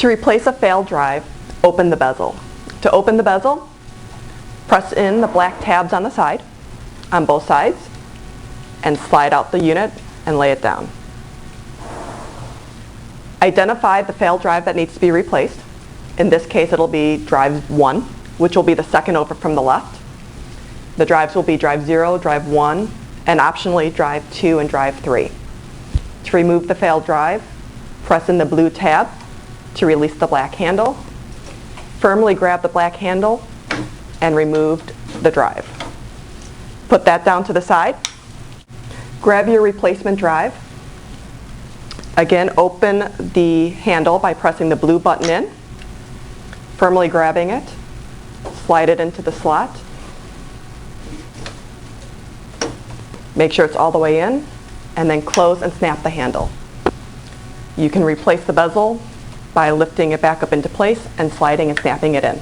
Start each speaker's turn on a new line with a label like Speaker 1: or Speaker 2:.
Speaker 1: To replace a failed drive, open the bezel. To open the bezel, press in the black tabs on the side, on both sides, and slide out the unit and lay it down. Identify the failed drive that needs to be replaced. In this case, it'll be drive 1, which will be the second over from the left. The drives will be drive 0, drive 1, and optionally drive 2 and drive 3. To remove the failed drive, press in the blue tab to release the black handle. Firmly grab the black handle and remove the drive. Put that down to the side. Grab your replacement drive. Again, open the handle by pressing the blue button in, firmly grabbing it, slide it into the slot. Make sure it's all the way in, and then close and snap the handle. You can replace the bezel by lifting it back up into place and sliding and snapping it in.